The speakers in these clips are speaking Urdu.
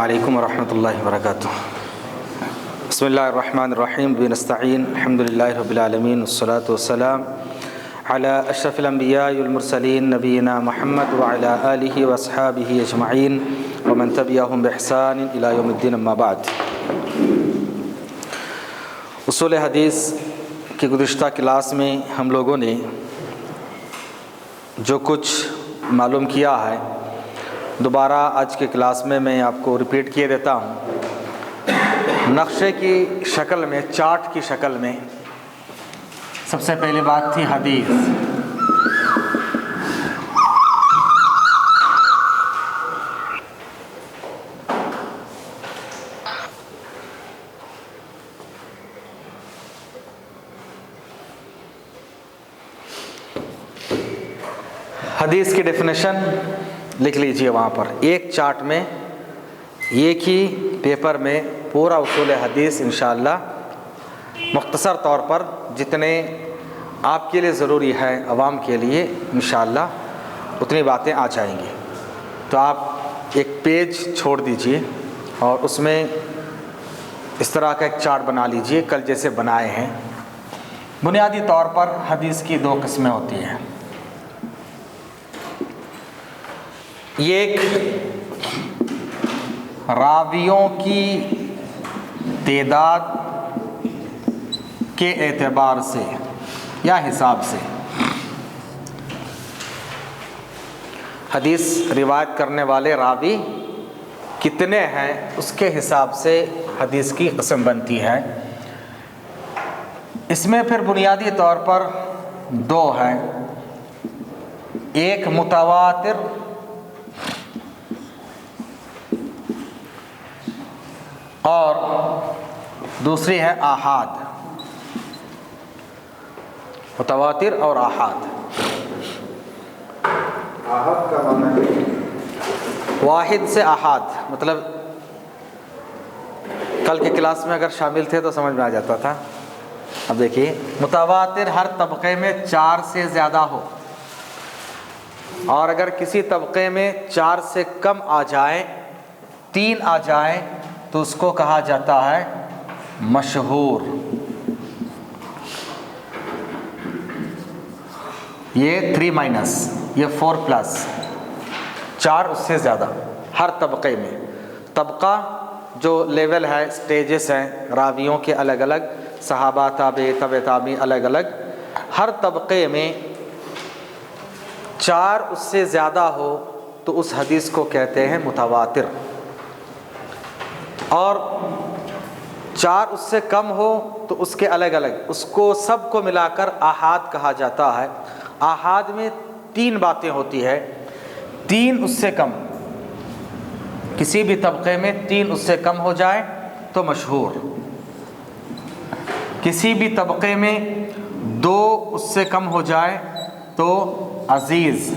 علیکم ورحمۃ اللہ وبرکاتہ۔ بسم اللہ الرحمن الرحیم ونستعین الحمدللہ رب العالمین والصلاة والسلام علی اشرف الانبیاء والمرسلین نبینا محمد وعلی آلہ واصحابہ اجمعین ومن تبعہم بإحسان الی یوم الدین، اما بعد۔ اصول حدیث کی گزشتہ کلاس میں ہم لوگوں نے جو کچھ معلوم کیا ہے، دوبارہ آج کے کلاس میں آپ کو ریپیٹ کیے دیتا ہوں۔ نقشے کی شکل میں، چارٹ کی شکل میں، سب سے پہلی بات تھی حدیث۔ حدیث کی ڈیفینیشن لکھ لیجئے وہاں پر، ایک چارٹ میں، ایک ہی پیپر میں پورا اصول حدیث انشاءاللہ مختصر طور پر جتنے آپ کے لیے ضروری ہے، عوام کے لیے انشاءاللہ اتنی باتیں آ جائیں گی۔ تو آپ ایک پیج چھوڑ دیجئے اور اس میں اس طرح کا ایک چارٹ بنا لیجئے، کل جیسے بنائے ہیں۔ بنیادی طور پر حدیث کی دو قسمیں ہوتی ہیں۔ ایک راویوں کی تعداد کے اعتبار سے یا حساب سے، حدیث روایت کرنے والے راوی کتنے ہیں اس کے حساب سے حدیث کی قسم بنتی ہے۔ اس میں پھر بنیادی طور پر دو ہیں، ایک متواتر اور دوسری ہے آحاد۔ متواتر اور آحاد۔ آحاد کا معنی ہے واحد سے آحاد، مطلب کل کے کلاس میں اگر شامل تھے تو سمجھ میں آ جاتا تھا۔ اب دیکھیے، متواتر ہر طبقے میں 4 سے زیادہ ہو، اور اگر کسی طبقے میں 4 سے کم آ جائے، 3 آ جائے، تو اس کو کہا جاتا ہے مشہور۔ یہ 3 یہ 4+، 4 اس سے زیادہ ہر طبقے میں۔ طبقہ جو لیول ہے، سٹیجز ہیں راویوں کے الگ الگ، صحابہ، تابع، تبع تابعین، الگ الگ، ہر طبقے میں 4 اس سے زیادہ ہو تو اس حدیث کو کہتے ہیں متواتر، اور 4 اس سے کم ہو تو اس کے الگ الگ، اس کو سب کو ملا کر آحاد کہا جاتا ہے۔ آحاد میں 3 باتیں ہوتی ہے۔ 3 اس سے کم، کسی بھی طبقے میں 3 اس سے کم ہو جائے تو مشہور، کسی بھی طبقے میں 2 اس سے کم ہو جائے تو عزیز،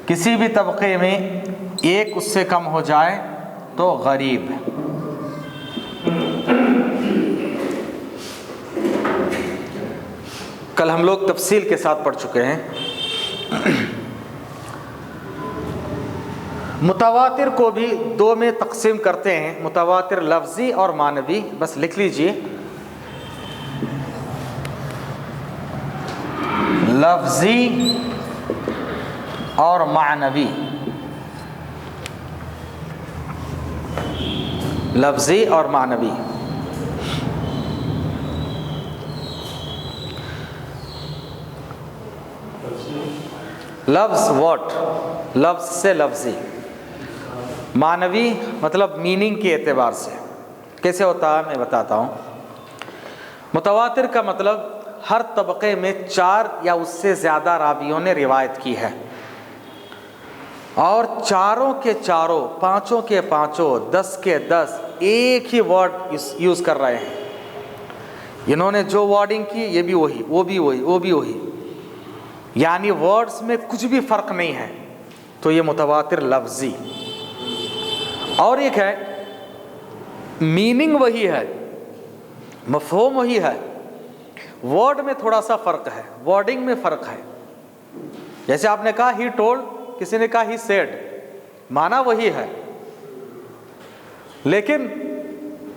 کسی بھی طبقے میں 1 اس سے کم ہو جائے تو غریب۔ کل ہم لوگ تفصیل کے ساتھ پڑھ چکے ہیں۔ متواتر کو بھی 2 میں تقسیم کرتے ہیں، متواتر لفظی اور معنوی۔ بس لکھ لیجئے، لفظی اور معنوی۔ لفظی اور معنوی۔ لفظ واٹ، لفظ سے لفظی۔ معنوی مطلب میننگ کے اعتبار سے۔ کیسے ہوتا ہے میں بتاتا ہوں۔ متواتر کا مطلب ہر طبقے میں 4 یا اس سے زیادہ راویوں نے روایت کی ہے، اور چاروں کے چاروں، 5 کے 5، 10 کے 10 ایک ہی ورڈ یوز کر رہے ہیں۔ انہوں نے جو ورڈنگ کی، یہ بھی وہی، وہ بھی وہی، وہ بھی وہی، یعنی ورڈز میں کچھ بھی فرق نہیں ہے، تو یہ متواتر لفظی۔ اور ایک ہے میننگ وہی ہے، مفہوم وہی ہے، ورڈ میں تھوڑا سا فرق ہے، ورڈنگ میں فرق ہے۔ جیسے آپ نے کہا ہی ٹولڈ، کسی نے کہا ہی سیڈ، معنی وہی ہے لیکن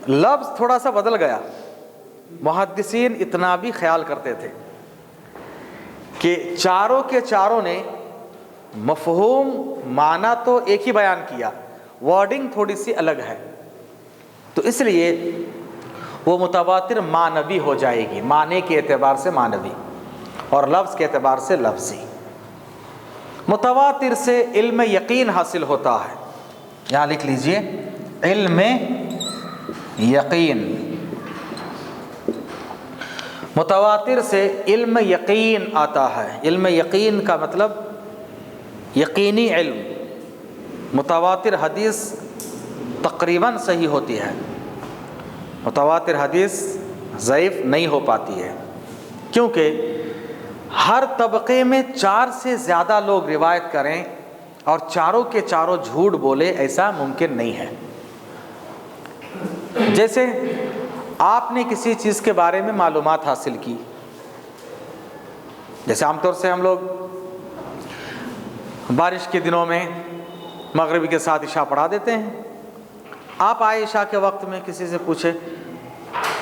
لفظ تھوڑا سا بدل گیا. محدثین اتنا بھی خیال کرتے تھے کہ چاروں کے چاروں نے مفہوم معنی تو ایک ہی بیان کیا، ورڈنگ تھوڑی سی الگ ہے، تو اس لیے وہ متواتر معنوی ہو جائے گی، معنی کے اعتبار سے معنوی اور لفظ کے اعتبار سے لفظی. متواتر سے علم یقین حاصل ہوتا ہے. یہاں لکھ لیجئے علم یقین. متواتر سے علم یقین آتا ہے. علم یقین کا مطلب یقینی علم. متواتر حدیث تقریباً صحیح ہوتی ہے، متواتر حدیث ضعیف نہیں ہو پاتی ہے، کیونکہ ہر طبقے میں 4 سے زیادہ لوگ روایت کریں اور چاروں کے چاروں جھوٹ بولے، ایسا ممکن نہیں ہے. جیسے آپ نے کسی چیز کے بارے میں معلومات حاصل کی، جیسے عام طور سے ہم لوگ بارش کے دنوں میں مغربی کے ساتھ عشاء پڑھا دیتے ہیں. آپ آئے عشاء کے وقت میں کسی سے پوچھے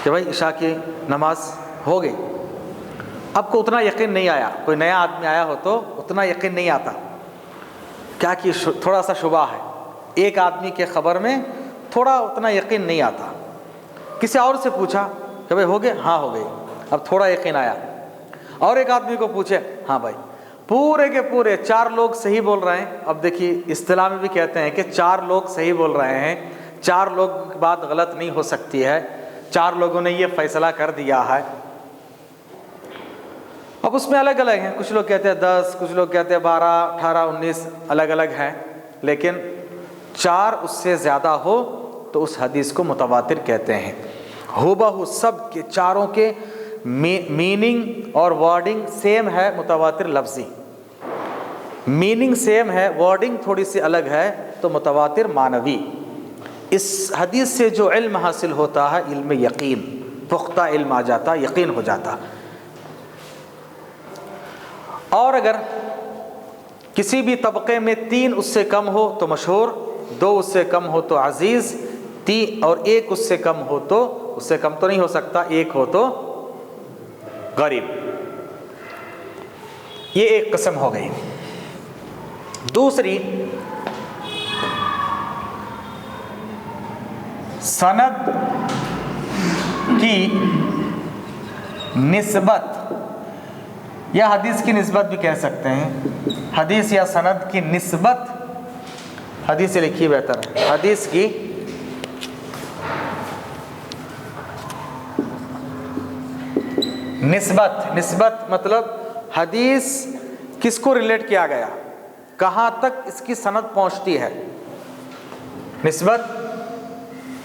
کہ بھائی عشاء کی نماز ہو گئی، آپ کو اتنا یقین نہیں آیا. کوئی نیا آدمی آیا ہو تو اتنا یقین نہیں آتا، کیا کہ تھوڑا سا شبہ ہے. ایک آدمی کے خبر میں تھوڑا اتنا یقین نہیں آتا. کسی اور سے پوچھا کہ بھائی ہو گئے، ہاں ہو گئی، اب تھوڑا یقین آیا. اور ایک آدمی کو پوچھے، ہاں بھائی پورے کے پورے 4 لوگ صحیح بول رہے ہیں. اب دیکھیے اصطلاح میں بھی کہتے ہیں کہ 4 لوگ صحیح بول رہے ہیں، 4 لوگ کی بات غلط نہیں ہو سکتی ہے، 4 لوگوں نے یہ فیصلہ کر دیا ہے. اب اس میں الگ الگ ہیں، کچھ لوگ کہتے ہیں 10، کچھ لوگ کہتے ہیں 12، 18، 19، الگ الگ ہیں. لیکن 4 اس سے زیادہ ہو تو اس حدیث کو متواتر کہتے ہیں. ہو بہو سب کے چاروں کے میننگ اور ورڈنگ سیم ہے. متواتر لفظی میننگ سیم ہے، ورڈنگ تھوڑی سی الگ ہے، تو متواتر معنوی. اس حدیث سے جو علم حاصل ہوتا ہے علم یقین، پختہ علم آ جاتا، یقین ہو جاتا. اور اگر کسی بھی طبقے میں 3 اس سے کم ہو تو مشہور، 2 اس سے کم ہو تو عزیز، 3 اور 1 اس سے کم ہو تو، اس سے کم تو نہیں ہو سکتا، 1 ہو تو غریب. یہ ایک قسم ہو گئی. دوسری سند کی نسبت، یا حدیث کی نسبت بھی کہہ سکتے ہیں. حدیث یا سند کی نسبت، حدیث سے لکھی بہتر ہے، حدیث کی نسبت. نسبت مطلب حدیث کس کو ریلیٹ کیا گیا، کہاں تک اس کی سند پہنچتی ہے. نسبت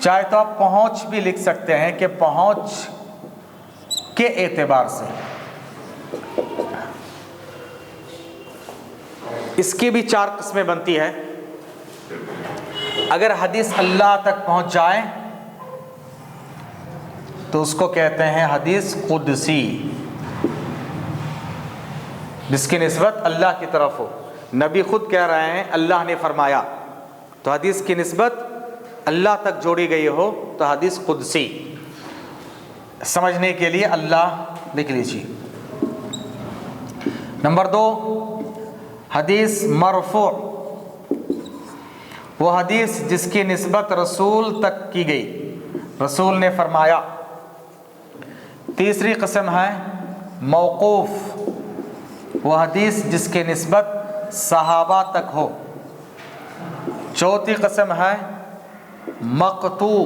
چاہے تو آپ پہنچ بھی لکھ سکتے ہیں کہ پہنچ کے اعتبار سے. اس کی بھی 4 قسمیں بنتی ہے. اگر حدیث اللہ تک پہنچ جائے تو اس کو کہتے ہیں حدیث قدسی، جس کی نسبت اللہ کی طرف ہو. نبی خود کہہ رہے ہیں اللہ نے فرمایا، تو حدیث کی نسبت اللہ تک جوڑی گئی ہو تو حدیث قدسی. سمجھنے کے لیے اللہ لکھ لیجیے. نمبر 2 حدیث مرفوع، وہ حدیث جس کی نسبت رسول تک کی گئی، رسول نے فرمایا. تیسری قسم ہے موقوف، وہ حدیث جس کی نسبت صحابہ تک ہو. چوتھی قسم ہے مقطوع،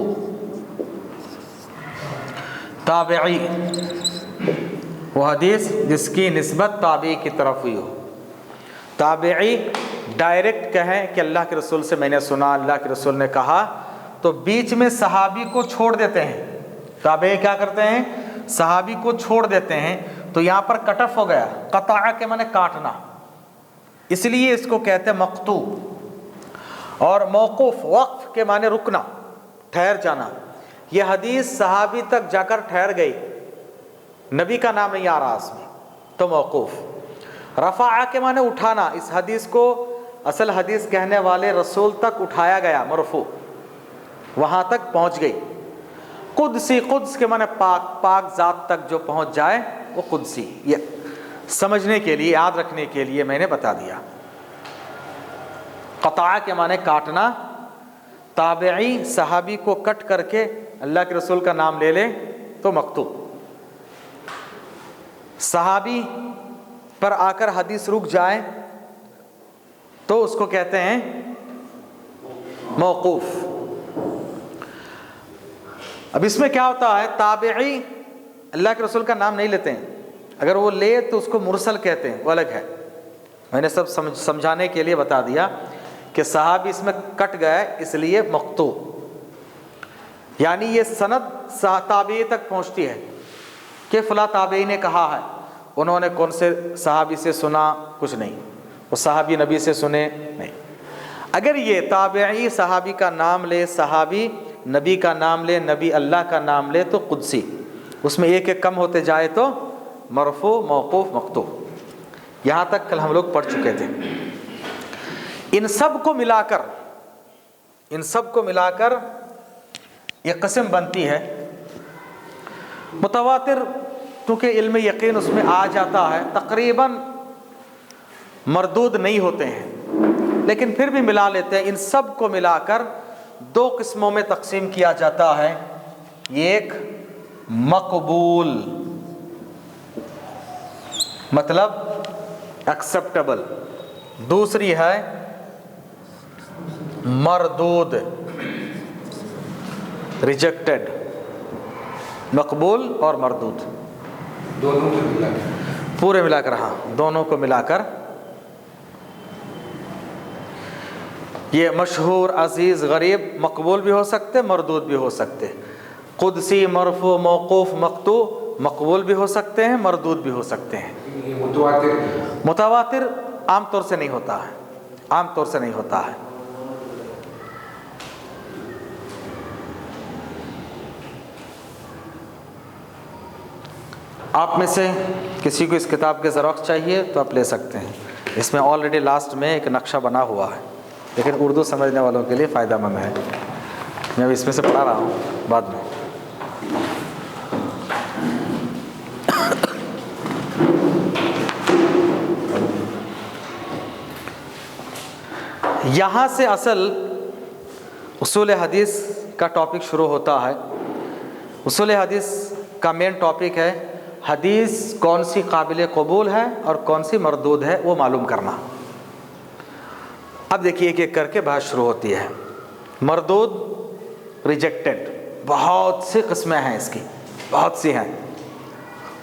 تابعی، وہ حدیث جس کی نسبت تابعی کی طرف ہوئی ہو. تابعی ڈائریکٹ کہیں کہ اللہ کے رسول سے میں نے سنا، اللہ کے رسول نے کہا، تو بیچ میں صحابی کو چھوڑ دیتے ہیں. تابعی کیا کرتے ہیں، صحابی کو چھوڑ دیتے ہیں. تو یہاں پر کٹ آف ہو گیا، قطع کے معنی کاٹنا، اس لیے اس کو کہتے ہیں مقطوع. اور موقوف وقف کے معنی رکنا، ٹھہر جانا. یہ حدیث صحابی تک جا کر ٹھہر گئی، نبی کا نام نہیں آ رہا اس میں، تو موقوف. رفع کے معنی اٹھانا، اس حدیث کو اصل حدیث کہنے والے رسول تک اٹھایا گیا، مرفوع. وہاں تک پہنچ گئی. قدسی، قدس کے معنی پاک، پاک ذات تک جو پہنچ جائے وہ قدسی. یہ سمجھنے کے لیے، یاد رکھنے کے لیے میں نے بتا دیا. قطع کے معنی کاٹنا. تابعی صحابی کو کٹ کر کے اللہ کے رسول کا نام لے لے تو مقطوع. صحابی پر آ کر حدیث رک جائے تو اس کو کہتے ہیں موقوف. اب اس میں کیا ہوتا ہے، تابعی اللہ کے رسول کا نام نہیں لیتے ہیں، اگر وہ لے تو اس کو مرسل کہتے ہیں، وہ الگ ہے. میں نے سب سمجھانے کے لیے بتا دیا کہ صحابی اس میں کٹ گئے اس لیے مقطوع. یعنی یہ سند تابعی تک پہنچتی ہے کہ فلاں تابعی نے کہا ہے. انہوں نے کون سے صحابی سے سنا؟ کچھ نہیں. وہ صحابی نبی سے سنے؟ نہیں. اگر یہ تابعی صحابی کا نام لے، صحابی نبی کا نام لے، نبی اللہ کا نام لے تو قدسی. اس میں ایک ایک کم ہوتے جائے تو مرفوع، موقوف، مقطوع. یہاں تک کل ہم لوگ پڑھ چکے تھے. ان سب کو ملا کر یہ قسم بنتی ہے متواتر. کیونکہ علم یقین اس میں آ جاتا ہے، تقریباً مردود نہیں ہوتے ہیں، لیکن پھر بھی ملا لیتے ہیں. ان سب کو ملا کر دو قسموں میں تقسیم کیا جاتا ہے. ایک مقبول مطلب ایکسیپٹیبل، دوسری ہے مردود ریجیکٹڈ. مقبول اور مردود دونوں کو ملا کر پورے ملا کر، ہاں دونوں کو ملا کر یہ مشہور، عزیز، غریب مقبول بھی ہو سکتے، مردود بھی ہو سکتے. قدسی، مرفوع، موقوف، مقطوع مقبول بھی ہو سکتے ہیں، مردود بھی ہو سکتے ہیں. یہ متواتر متواتر عام طور سے نہیں ہوتا ہے، عام طور سے نہیں ہوتا ہے. آپ میں سے کسی کو اس کتاب کے زیروکس چاہیے تو آپ لے سکتے ہیں. اس میں آلریڈی لاسٹ میں ایک نقشہ بنا ہوا ہے، لیکن اردو سمجھنے والوں کے لیے فائدہ مند ہے. میں اب اس میں سے پڑھا رہا ہوں بعد میں. یہاں سے اصل اصول حدیث کا ٹاپک شروع ہوتا ہے. اصول حدیث کا مین ٹاپک ہے حدیث کون سی قابل قبول ہے اور کون سی مردود ہے، وہ معلوم کرنا. اب دیکھیے ایک ایک کر کے بحث شروع ہوتی ہے. مردود، ریجیکٹڈ، بہت سی قسمیں ہیں اس کی، بہت سی ہیں،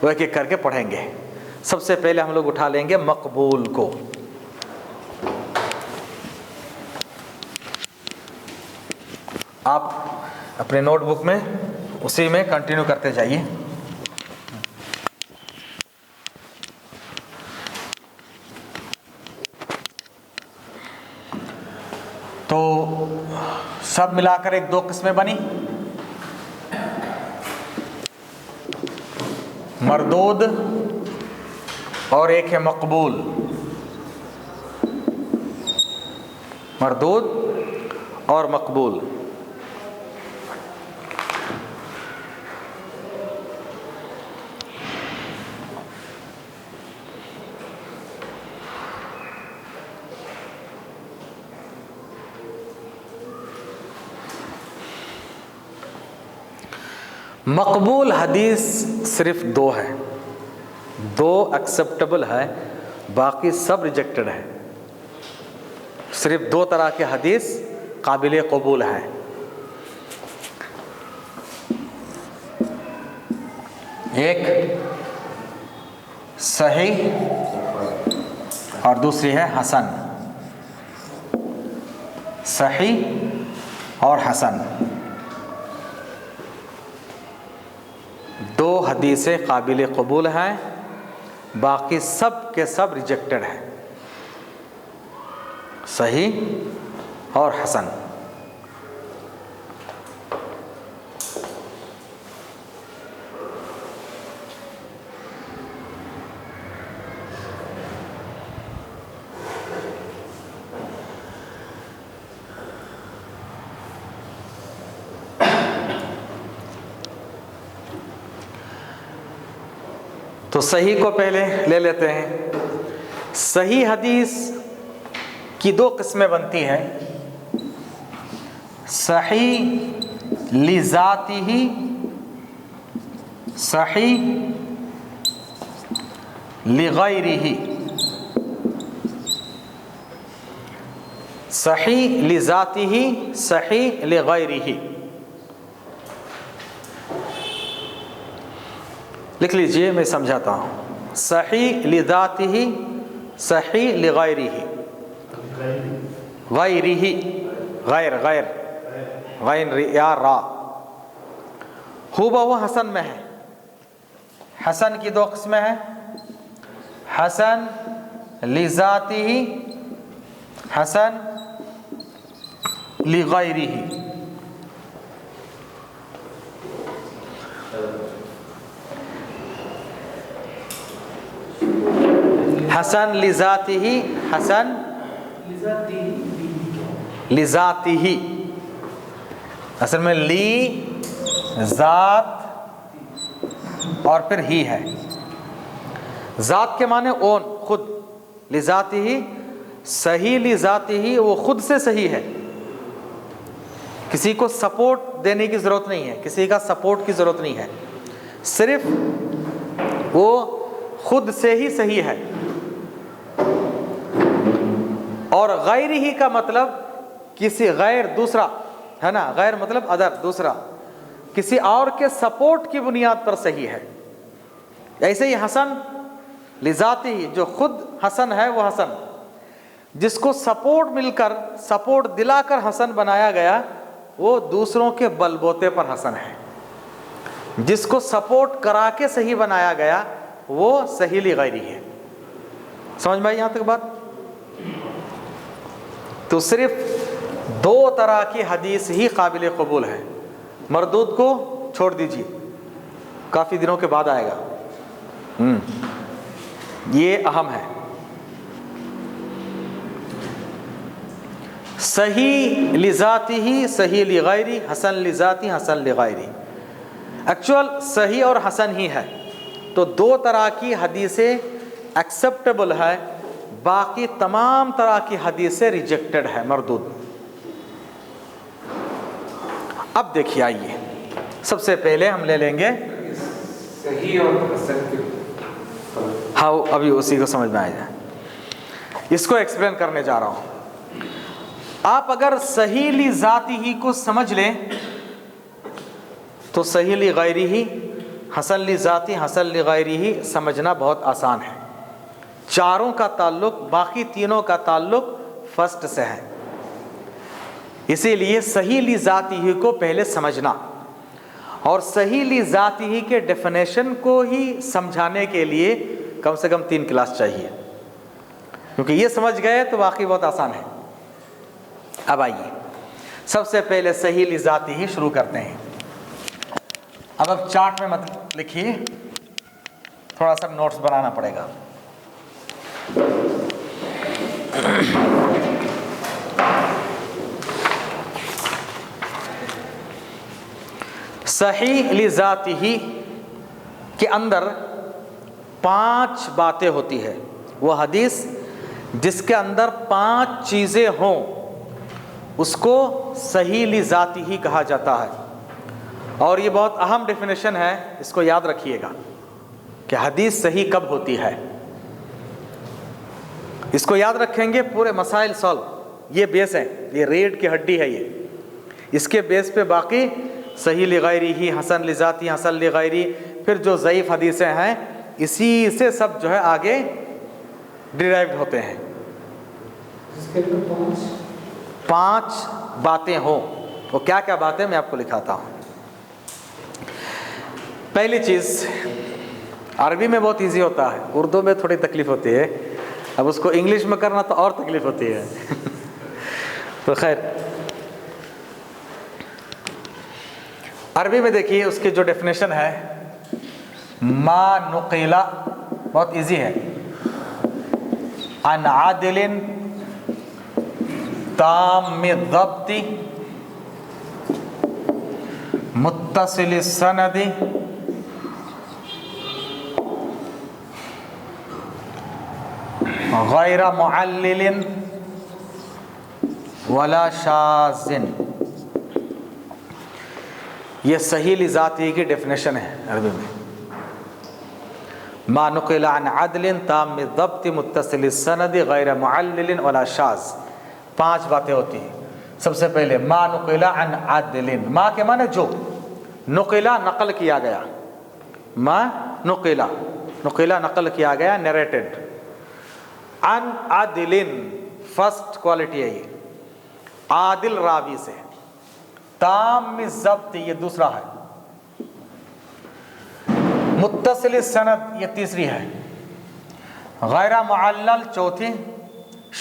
وہ ایک ایک کر کے پڑھیں گے. سب سے پہلے ہم لوگ اٹھا لیں گے مقبول کو. آپ اپنے نوٹ بک میں اسی میں کنٹینیو کرتے جائیے. تو سب ملا کر ایک دو قسمیں بنی، مردود اور ایک ہے مقبول. مردود اور مقبول. مقبول حدیث صرف دو ہے، دو ایکسیپٹیبل ہے، باقی سب ریجیکٹڈ ہے. صرف دو طرح کے حدیث قابل قبول ہیں. ایک صحیح اور دوسری ہے حسن. صحیح اور حسن دو حدیثیں قابل قبول ہیں، باقی سب کے سب ریجیکٹڈ ہیں. صحیح اور حسن. تو صحیح کو پہلے لے لیتے ہیں. صحیح حدیث کی دو قسمیں بنتی ہیں. صحیح لذاتہ، صحیح لغیرہ. صحیح لذاتہ، صحیح لغیرہ. لکھ لیجئے، میں سمجھاتا ہوں. صحیح لذاتہ، صحیح لغیرہ. غیرہ، غیر غیر غین یا را. ہو بہو حسن میں ہے. حسن کی دو قسمیں ہیں. حسن لذاتہ، حسن لغیرہ. حسن لذاتہ، حسن لذاتہ. اصل میں لی ذات اور پھر ہی ہے. ذات کے معنی اون، خود. لذاتہ صحیح لذاتہ، وہ خود سے صحیح ہے. کسی کو سپورٹ دینے کی ضرورت نہیں ہے، کسی کا سپورٹ کی ضرورت نہیں ہے، صرف وہ خود سے ہی صحیح ہے. اور غیر ہی کا مطلب کسی غیر، دوسرا ہے نا، غیر مطلب ادر، دوسرا، کسی اور کے سپورٹ کی بنیاد پر صحیح ہے. ایسے ہی حسن لذاتی، جو خود حسن ہے وہ حسن. جس کو سپورٹ مل کر، سپورٹ دلا کر حسن بنایا گیا، وہ دوسروں کے بل بوتے پر حسن ہے. جس کو سپورٹ کرا کے صحیح بنایا گیا، وہ صحیح لغیری ہے. سمجھ میں آئی یہاں تک بات؟ تو صرف دو طرح کی حدیث ہی قابل قبول ہے. مردود کو چھوڑ دیجیے، کافی دنوں کے بعد آئے گا. یہ اہم ہے. صحیح لذاتہ، صحیح لغیری، حسن لذاتی، حسن لغیری. ایکچوئل صحیح اور حسن ہی ہے. تو دو طرح کی حدیثیں ایکسیپٹیبل ہے، باقی تمام طرح کی حدیثیں ریجیکٹڈ ہے، مردود. اب دیکھیے، آئیے سب سے پہلے ہم لے لیں گے صحیح اور حسن کے. ہاں، ابھی اسی کو سمجھ میں آ جائے. اس کو ایکسپلین کرنے جا رہا ہوں. آپ اگر صحیح لذاتی ہی کو سمجھ لیں تو صحیح لغیری ہی، حسن لذاتی، حسن لغیری ہی سمجھنا بہت آسان ہے. چاروں کا تعلق، باقی تینوں کا تعلق فرسٹ سے ہے. اسی لیے صحیح لذاتی ہی کو پہلے سمجھنا، اور صحیح لذاتی ہی کے ڈیفینیشن کو ہی سمجھانے کے لیے کم سے کم 3 کلاس چاہیے، کیونکہ یہ سمجھ گئے تو باقی بہت آسان ہے. اب آئیے سب سے پہلے صحیح لذاتی ہی شروع کرتے ہیں. اب چارٹ میں مت لکھیے، تھوڑا سا نوٹس بنانا پڑے گا. صحیح لذاتی ہی کے اندر 5 باتیں ہوتی ہے. وہ حدیث جس کے اندر 5 چیزیں ہوں اس کو صحیح لذاتی ہی کہا جاتا ہے. اور یہ بہت اہم ڈیفینیشن ہے، اس کو یاد رکھیے گا کہ حدیث صحیح کب ہوتی ہے. اس کو یاد رکھیں گے پورے مسائل سالو. یہ بیس ہے، یہ ریڑھ کی ہڈی ہے. یہ اس کے بیس پہ باقی صحیح لغیری ہی، حسن لذاتی، حسن لغیری، پھر جو ضعیف حدیثیں ہیں اسی سے سب جو ہے آگے ڈیرائیوڈ ہوتے ہیں. 5 باتیں ہوں. وہ کیا کیا باتیں میں آپ کو لکھاتا ہوں. پہلی چیز، عربی میں بہت ایزی ہوتا ہے، اردو میں تھوڑی تکلیف ہوتی ہے. اب اس کو انگلش میں کرنا تو اور تکلیف ہوتی ہے. تو خیر، عربی میں دیکھیے اس کی جو ڈیفینیشن ہے، ما نقیلا، بہت ایزی ہے. عن عادل تام الضبط متصل السند غیر معلل ولا شاذ، یہ صحیح لذاتی کی ڈیفینیشن ہے عربی میں. ما نقل عن عدل تام الضبط متصل السند غیر معلل ولا شاذ. 5 باتیں ہوتی ہیں. سب سے پہلے ما نقل عن عدل، ما کے معنی جو، نقلا نقل کیا گیا، ما نقلا نقل کیا گیا، نیریٹڈ. عن عدل فرسٹ کوالٹی ہے یہ، عادل راوی سے. تام ضبط یہ دوسرا ہے. متصل سند یہ تیسری ہے. غیر معلل چوتھی.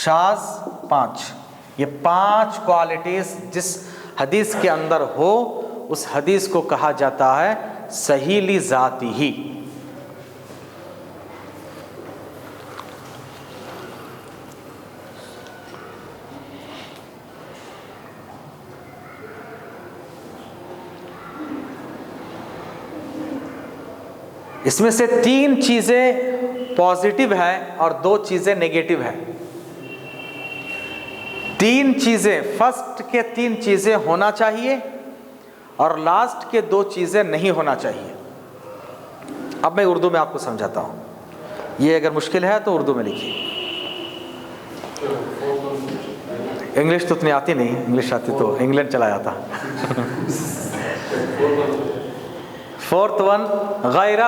شاذ 5. یہ 5 کوالٹیز جس حدیث کے اندر ہو اس حدیث کو کہا جاتا ہے صحیح لذاتی ہی. اس میں سے 3 چیزیں پازیٹیو ہیں اور 2 چیزیں نیگیٹو ہیں. 3 چیزیں، فرسٹ کے 3 چیزیں ہونا چاہیے اور لاسٹ کے 2 چیزیں نہیں ہونا چاہیے. اب میں اردو میں آپ کو سمجھاتا ہوں. یہ اگر مشکل ہے تو اردو میں لکھیے. انگلش تو اتنی آتی نہیں، انگلش آتی تو انگلینڈ چلا جاتا. 4th ون غیر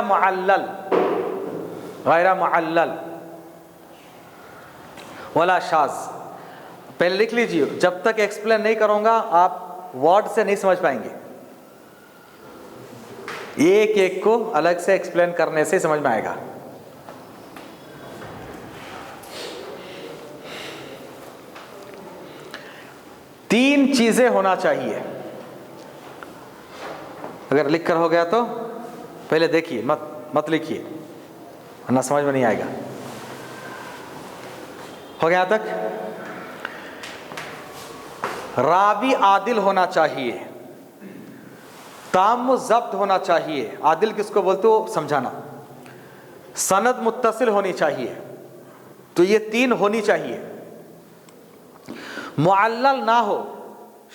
معلل ولا شاذ. پہلے لکھ لیجیے، جب تک ایکسپلین نہیں کروں گا آپ ورڈ سے نہیں سمجھ پائیں گے. ایک ایک کو الگ سے ایکسپلین کرنے سے سمجھ میں آئے گا. تین چیزیں ہونا چاہیے. اگر لکھ کر ہو گیا تو پہلے دیکھیے، مت لکھیے ورنہ سمجھ میں نہیں آئے گا. ہو گیا تک؟ راوی عادل ہونا چاہیے، تام ضبط ہونا چاہیے. عادل کس کو بولتے ہو سمجھانا. سند متصل ہونی چاہیے. تو یہ 3 ہونی چاہیے. معلل نہ ہو،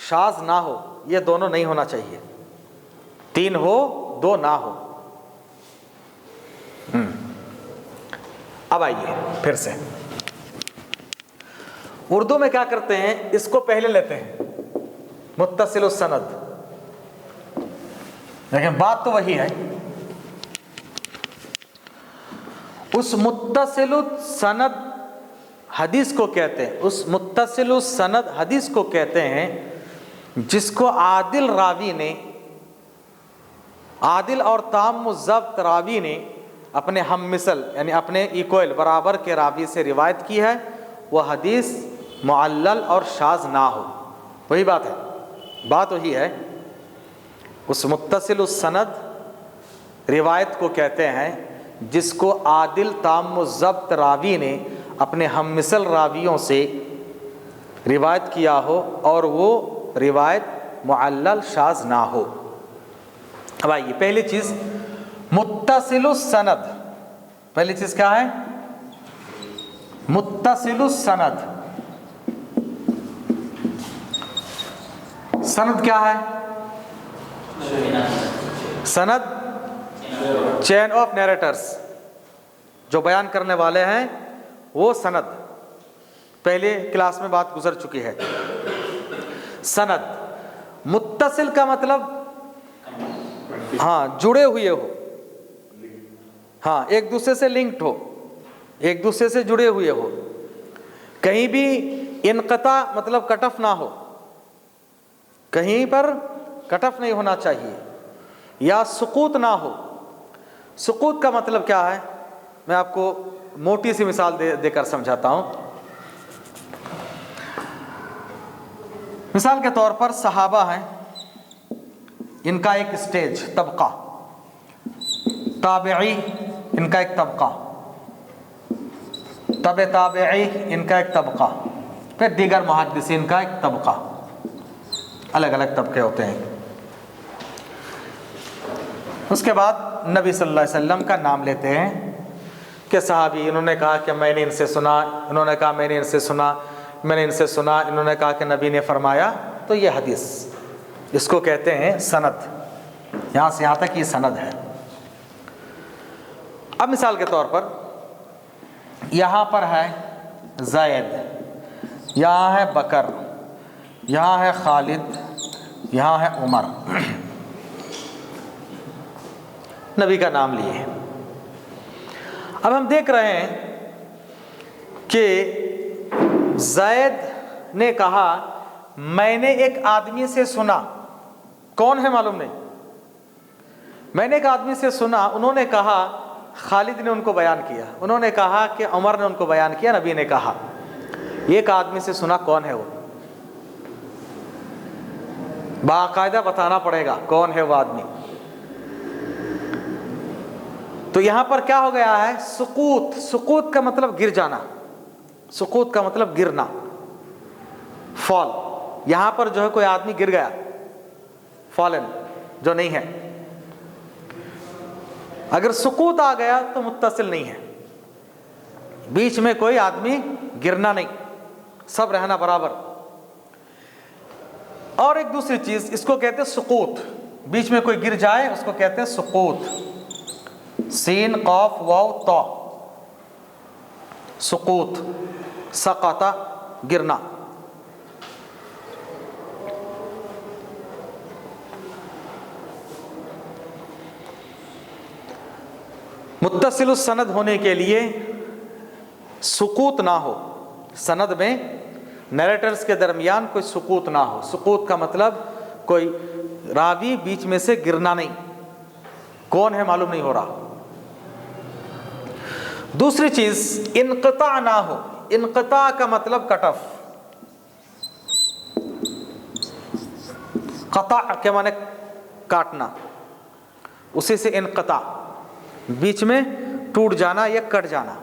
شاذ نہ ہو، یہ دونوں نہیں ہونا چاہیے. 3 ہو 2 نہ ہو. اب آئیے پھر سے اردو میں کیا کرتے ہیں، اس کو پہلے لیتے ہیں متصل السند. لیکن بات تو وہی ہے. اس متصل السند حدیث کو کہتے ہیں، اس متصل السند حدیث کو کہتے ہیں جس کو عادل راوی نے، عادل اور تام ضبط راوی نے اپنے ہم مثل یعنی اپنے ایکوئل برابر کے راوی سے روایت کی ہے. وہ حدیث معلل اور شاذ نہ ہو. وہی بات ہے، بات وہی ہے. اس متصل السند روایت کو کہتے ہیں جس کو عادل تام ضبط راوی نے اپنے ہم مثل راویوں سے روایت کیا ہو اور وہ روایت معلل شاذ نہ ہو. اب آئیے پہلی چیز متصل السند. پہلی چیز کیا ہے؟ متصل السند. سند کیا ہے؟ سند چین آف نیریٹرز، جو بیان کرنے والے ہیں وہ سند. پہلے کلاس میں بات گزر چکی ہے. سند متصل کا مطلب ہاں جڑے ہوئے ہو، ہاں ایک دوسرے سے لنکڈ ہو، ایک دوسرے سے جڑے ہوئے ہو. کہیں بھی انقطاع مطلب کٹ آف نہ ہو، کہیں پر کٹ آف نہیں ہونا چاہیے، یا سقوط نہ ہو. سقوط کا مطلب کیا ہے؟ میں آپ کو موٹی سی مثال دے کر سمجھاتا ہوں. مثال کے طور پر صحابہ ہیں، ان کا ایک اسٹیج طبقہ، تابعی ان کا ایک طبقہ، تبع تابعی ان کا ایک طبقہ، پھر دیگر محدثین کا ایک طبقہ. الگ الگ طبقے ہوتے ہیں. اس کے بعد نبی صلی اللہ علیہ وسلم کا نام لیتے ہیں. کہ صحابی انہوں نے کہا کہ میں نے ان سے سنا، انہوں نے کہا میں نے ان سے سنا، میں نے ان سے سنا، انہوں نے کہا کہ نبی نے فرمایا، تو یہ حدیث، اس کو کہتے ہیں سند۔ یہاں سے یہاں تک یہ سند ہے۔ اب مثال کے طور پر یہاں پر ہے زید، یہاں ہے بکر، یہاں ہے خالد، یہاں ہے عمر، نبی کا نام لیے۔ اب ہم دیکھ رہے ہیں کہ زید نے کہا میں نے ایک آدمی سے سنا، کون ہے معلوم نہیں، میں نے ایک آدمی سے سنا، انہوں نے کہا، خالد نے ان کو بیان کیا، انہوں نے کہا کہ عمر نے ان کو بیان کیا، نبی نے کہا، ایک آدمی سے سنا، کون ہے وہ؟ باقاعدہ بتانا پڑے گا کون ہے وہ آدمی۔ تو یہاں پر کیا ہو گیا ہے؟ سقوط۔ سقوط کا مطلب گر جانا، سقوط کا مطلب گرنا، فال۔ یہاں پر جو ہے کوئی آدمی گر گیا، فالن جو نہیں ہے۔ اگر سقوط آ گیا تو متصل نہیں ہے، بیچ میں کوئی آدمی گرنا نہیں، سب رہنا برابر۔ اور ایک دوسری چیز، اس کو کہتے ہیں سقوط، بیچ میں کوئی گر جائے اس کو کہتے ہیں سقوط، سین قاف واو تا، سقوط، سقط، گرنا۔ متصل السند ہونے کے لیے سقوط نہ ہو، سند میں نیریٹرز کے درمیان کوئی سقوط نہ ہو۔ سقوط کا مطلب کوئی راوی بیچ میں سے گرنا نہیں، کون ہے معلوم نہیں ہو رہا۔ دوسری چیز انقطاع نہ ہو۔ انقطاع کا مطلب کٹ آف، قطع کے معنی کاٹنا، اسی سے انقطاع، بیچ میں ٹوٹ جانا یا کٹ جانا۔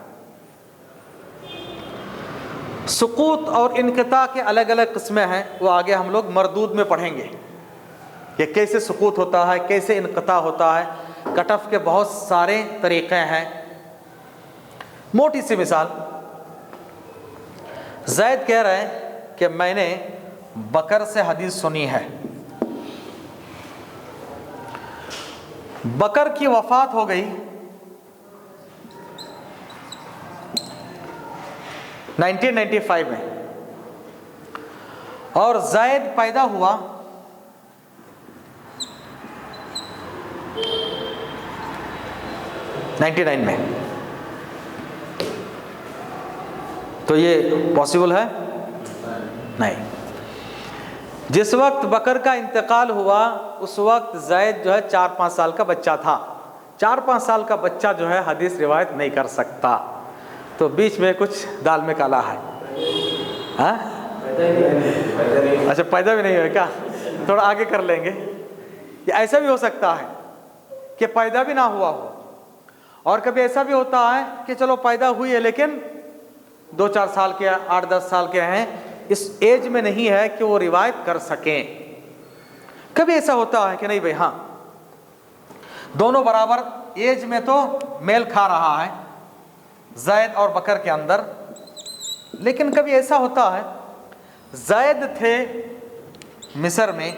سقوط اور انقطاع کے الگ الگ قسمیں ہیں، وہ آگے ہم لوگ مردود میں پڑھیں گے، یہ کیسے سقوط ہوتا ہے، کیسے انقطاع ہوتا ہے۔ کٹ آف کے بہت سارے طریقے ہیں۔ موٹی سی مثال، زید کہہ رہے ہیں کہ میں نے بکر سے حدیث سنی ہے۔ بکر کی وفات ہو گئی 1995 میں، اور زید پیدا ہوا 99 میں۔ تو یہ پاسبل ہے؟ نہیں۔ جس وقت بکر کا انتقال ہوا اس وقت زید جو ہے 4-5 سال کا بچہ تھا۔ 4-5 سال کا بچہ جو ہے حدیث روایت نہیں کر سکتا، تو بیچ میں کچھ دال میں کالا ہے۔ ہاں اچھا، پیدا بھی نہیں ہوئے کیا؟ تھوڑا آگے کر لیں گے۔ یہ ایسا بھی ہو سکتا ہے کہ پیدا بھی نہ ہوا ہو، اور کبھی ایسا بھی ہوتا ہے کہ چلو پیدا ہوئی ہے لیکن 2-4 سال کے، 8-10 سال کے ہیں، اس ایج میں نہیں ہے کہ وہ روایت کر سکیں۔ کبھی ایسا ہوتا ہے کہ نہیں بھائی، ہاں دونوں برابر ایج میں تو میل کھا رہا ہے زید اور بکر کے اندر، لیکن کبھی ایسا ہوتا ہے زید تھے مصر میں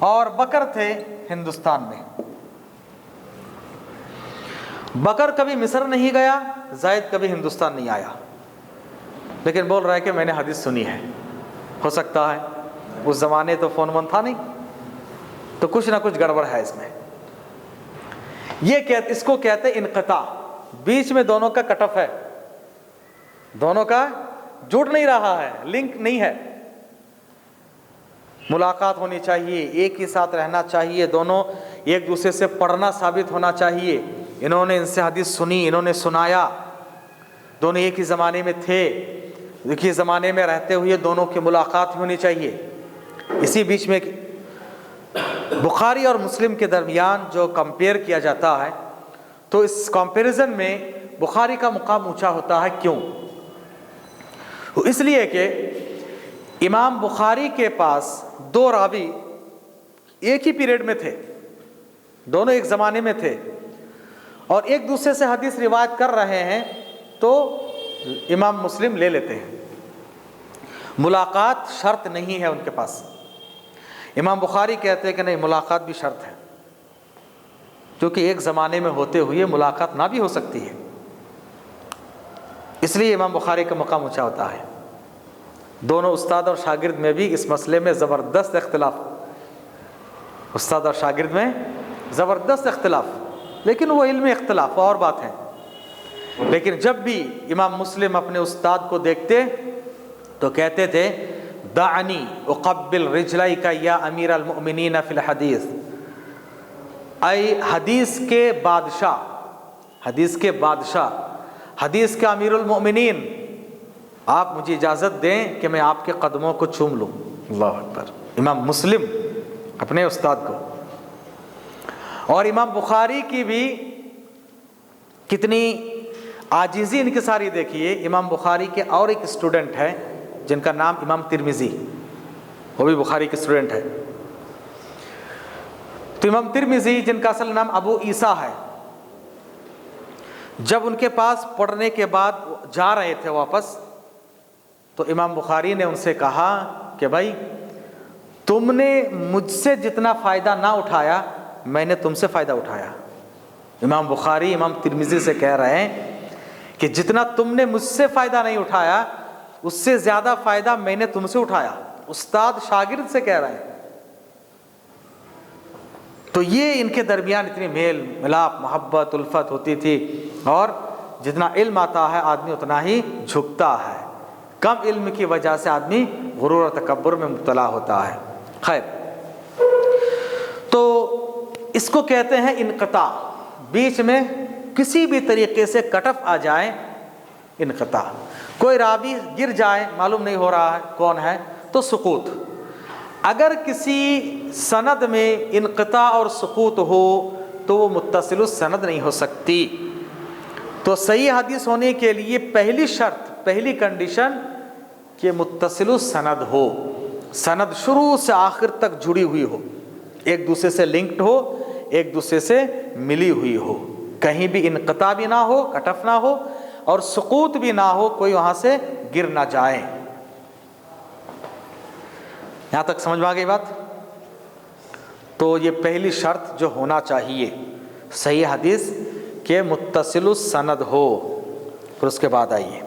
اور بکر تھے ہندوستان میں۔ بکر کبھی مصر نہیں گیا، زید کبھی ہندوستان نہیں آیا، لیکن بول رہا ہے کہ میں نے حدیث سنی ہے۔ ہو سکتا ہے اس زمانے تو فون تھا نہیں، تو کچھ نہ کچھ گڑبڑ ہے اس میں۔ یہ اس کو کہتے ہیں انقطاع، بیچ میں دونوں کا کٹ آف ہے، دونوں کا جڑ نہیں رہا ہے، لنک نہیں ہے۔ ملاقات ہونی چاہیے، ایک ہی ساتھ رہنا چاہیے، دونوں ایک دوسرے سے پڑھنا ثابت ہونا چاہیے، انہوں نے ان سے حدیث سنی، انہوں نے سنایا، دونوں ایک ہی زمانے میں تھے، ایک ہی زمانے میں رہتے ہوئے دونوں کی ملاقات ہونی چاہیے۔ اسی بیچ میں بخاری اور مسلم کے درمیان جو کمپیئر کیا جاتا ہے، تو اس کمپیریزن میں بخاری کا مقام اونچا ہوتا ہے۔ کیوں؟ اس لیے کہ امام بخاری کے پاس 2 راوی ایک ہی پیریڈ میں تھے، دونوں ایک زمانے میں تھے، اور ایک دوسرے سے حدیث روایت کر رہے ہیں تو امام مسلم لے لیتے ہیں. ملاقات شرط نہیں ہے ان کے پاس. امام بخاری کہتے ہیں کہ نہیں، ملاقات بھی شرط ہے، کیونکہ ایک زمانے میں ہوتے ہوئے ملاقات نہ بھی ہو سکتی ہے. اس لیے امام بخاری کا مقام اونچا ہوتا ہے. دونوں استاد اور شاگرد میں بھی اس مسئلے میں زبردست اختلاف، استاد اور شاگرد میں زبردست اختلاف، لیکن وہ علمی اختلاف اور بات ہے. لیکن جب بھی امام مسلم اپنے استاد کو دیکھتے تو کہتے تھے دعنی اقبل رجلیک یا امیر المؤمنین فی الحدیث، اے حدیث کے بادشاہ، حدیث کے بادشاہ، حدیث کے امیر المؤمنین، آپ مجھے اجازت دیں کہ میں آپ کے قدموں کو چوم لوں. اللہ اکبر. امام مسلم اپنے استاد کو. اور امام بخاری کی بھی کتنی عاجزی انکساری دیکھیے. امام بخاری کے اور ایک اسٹوڈنٹ ہے جن کا نام امام ترمذی، وہ بھی بخاری کے اسٹوڈنٹ ہے. تو امام ترمذی جن کا اصل نام ابو عیسیٰ ہے، جب ان کے پاس پڑھنے کے بعد جا رہے تھے واپس، تو امام بخاری نے ان سے کہا کہ بھائی تم نے مجھ سے جتنا فائدہ نہ اٹھایا، میں نے تم سے فائدہ اٹھایا. امام بخاری امام ترمذی سے کہہ رہے ہیں کہ جتنا تم نے مجھ سے فائدہ نہیں اٹھایا، اس سے زیادہ فائدہ میں نے تم سے اٹھایا. استاد شاگرد سے کہہ رہے ہیں. تو یہ ان کے درمیان اتنی میل ملاپ، محبت، الفت ہوتی تھی. اور جتنا علم آتا ہے آدمی اتنا ہی جھکتا ہے. کم علم کی وجہ سے آدمی غرور اور تکبر میں مبتلا ہوتا ہے. خیر، تو اس کو کہتے ہیں انقطاع. بیچ میں کسی بھی طریقے سے کٹ آف آ جائے، انقطاع. کوئی راوی گر جائے، معلوم نہیں ہو رہا ہے کون ہے، تو سقوط. اگر کسی سند میں انقطاع اور سقوط ہو تو وہ متصل السند نہیں ہو سکتی. تو صحیح حدیث ہونے کے لیے پہلی شرط، پہلی کنڈیشن کہ متصل السند ہو، سند شروع سے آخر تک جڑی ہوئی ہو، ایک دوسرے سے لنکڈ ہو، ایک دوسرے سے ملی ہوئی ہو، کہیں بھی انقطاع بھی نہ ہو، کٹ آف نہ ہو، اور سقوط بھی نہ ہو، کوئی وہاں سے گر نہ جائے. یہاں تک سمجھ میں آ گئی بات؟ تو یہ پہلی شرط جو ہونا چاہیے صحیح حدیث کہ متصل السند ہو. پھر اس کے بعد آئیے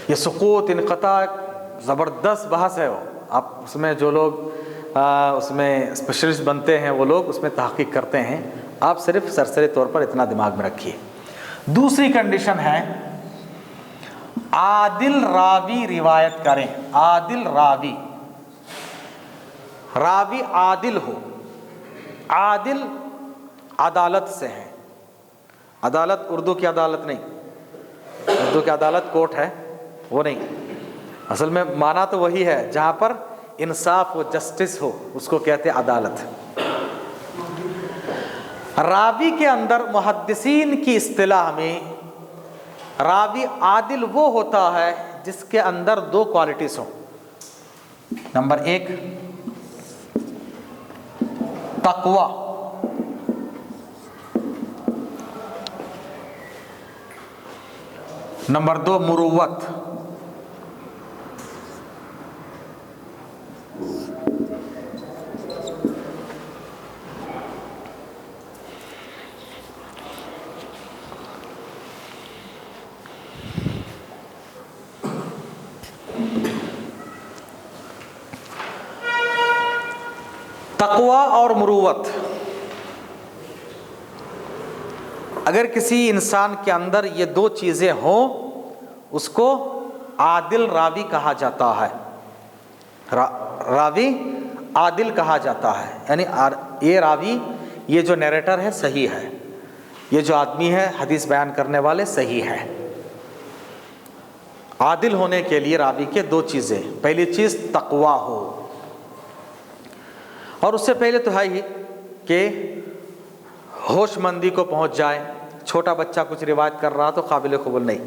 یہ سقوط انقطاع زبردست بحث ہے. وہ آپ اس میں جو لوگ اس میں اسپیشلسٹ بنتے ہیں وہ لوگ اس میں تحقیق کرتے ہیں. آپ صرف سرسری طور پر اتنا دماغ میں رکھیے. دوسری کنڈیشن ہے عادل راوی روایت کریں. عادل راوی، راوی عادل ہو. عادل عدالت سے ہے. عدالت اردو کی عدالت نہیں، اردو کی عدالت کورٹ ہے، وہ نہیں. اصل میں معنی تو وہی ہے، جہاں پر انصاف و جسٹس ہو اس کو کہتے ہیں عدالت. راوی کے اندر محدثین کی اصطلاح میں راوی عادل وہ ہوتا ہے جس کے اندر دو کوالٹیز ہوں. نمبر ایک تقوی، نمبر دو مروت. تقوی اور مروت، اگر کسی انسان کے اندر یہ دو چیزیں ہوں اس کو عادل راوی کہا جاتا ہے. راوی عادل کہا جاتا ہے، یعنی یہ راوی، یہ جو نیریٹر ہے صحیح ہے، یہ جو آدمی ہے حدیث بیان کرنے والے صحیح ہے. عادل ہونے کے لیے راوی کے دو چیزیں، پہلی چیز تقوی ہو، اور اس سے پہلے تو ہے ہی کہ ہوش مندی کو پہنچ جائے. چھوٹا بچہ کچھ روایت کر رہا تو قابل قبول نہیں.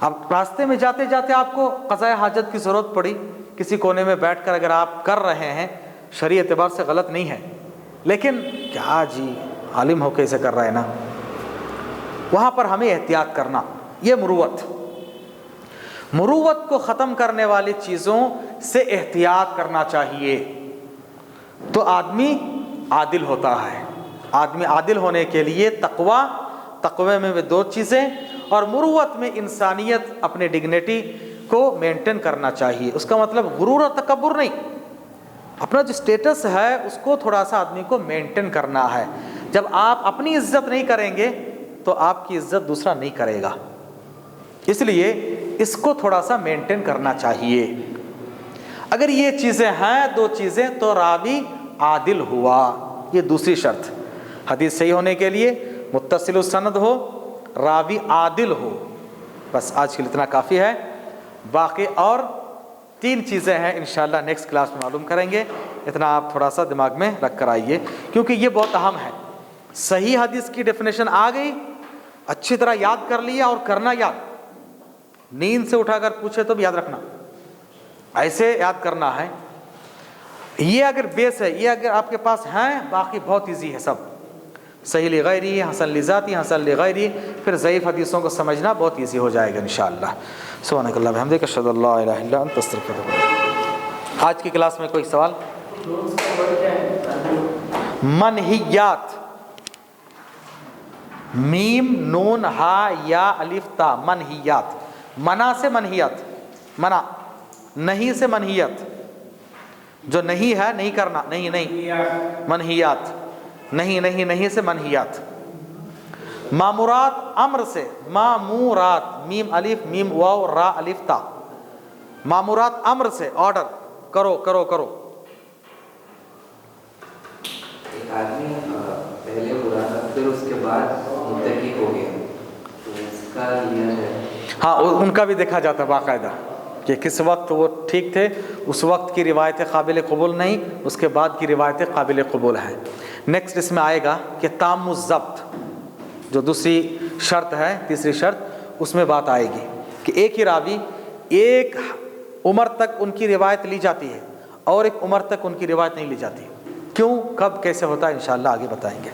اب راستے میں جاتے جاتے آپ کو قضاء حاجت کی ضرورت پڑی، کسی کونے میں بیٹھ کر اگر آپ کر رہے ہیں، شرعی اعتبار سے غلط نہیں ہے، لیکن کیا جی عالم ہو کے اسے کر رہے ہیں نا، وہاں پر ہمیں احتیاط کرنا. یہ مروت کو ختم کرنے والی چیزوں سے احتیاط کرنا چاہیے، تو آدمی عادل ہوتا ہے. آدمی عادل ہونے کے لیے تقوی میں 2 چیزیں، اور مروت میں انسانیت، اپنے ڈگنیٹی کو مینٹین کرنا چاہیے. اس کا مطلب غرور اور تکبر نہیں، اپنا جو سٹیٹس ہے اس کو تھوڑا سا آدمی کو مینٹین کرنا ہے. جب آپ اپنی عزت نہیں کریں گے تو آپ کی عزت دوسرا نہیں کرے گا، اس لیے اس کو تھوڑا سا مینٹین کرنا چاہیے. اگر یہ چیزیں ہیں 2 چیزیں تو راوی عادل ہوا. یہ دوسری شرط، حدیث صحیح ہونے کے لیے متصل السند ہو، راوی عادل ہو. بس آج کے لیے اتنا کافی ہے. باقی اور 3 چیزیں ہیں انشاءاللہ نیکسٹ کلاس میں معلوم کریں گے. اتنا آپ تھوڑا سا دماغ میں رکھ کر آئیے، کیونکہ یہ بہت اہم ہے. صحیح حدیث کی ڈیفینیشن آ گئی، اچھی طرح یاد کر لیا اور کرنا یاد. نیند سے اٹھا کر پوچھے تو بھی یاد رکھنا، ایسے یاد کرنا ہے. یہ اگر بیس ہے، یہ اگر آپ کے پاس ہیں، باقی بہت ایزی ہے. سب صحیح لغیری، حسن لذاتی، حسن لغیری، پھر ضعیف حدیثوں کو سمجھنا بہت ایزی ہو جائے گا انشاءاللہ. سبحانک اللہم وبحمدک، اشہد ان لا الہ الا انت استغفرک. آج کی کلاس میں کوئی سوال؟ منہیات، میم نون ہا یا الف تا، منہیات. منع سے منہیات، منع نہیں سے منہیات، جو نہیں ہے نہیں کرنا، نہیں منہیات، نہیں سے منہیات. مامورات امر سے، مامورات میم الف میم واو را الف تا، مامورات امر سے آرڈر، کرو کرو کرو. ایک آدمی پہلے برا تھا پھر اس کے بعد متقی ہو گیا، تو اس کا یہ ہے. ہاں ان کا بھی دیکھا جاتا ہے باقاعدہ کہ کس وقت وہ ٹھیک تھے، اس وقت کی روایتیں قابل قبول نہیں، اس کے بعد کی روایتیں قابل قبول ہیں. نیکسٹ اس میں آئے گا کہ تام الضبط، جو دوسری شرط ہے، تیسری شرط، اس میں بات آئے گی کہ ایک ہی راوی ایک عمر تک ان کی روایت لی جاتی ہے اور ایک عمر تک ان کی روایت نہیں لی جاتی. کیوں، کب، کیسے ہوتا ہے، انشاءاللہ آگے بتائیں گے.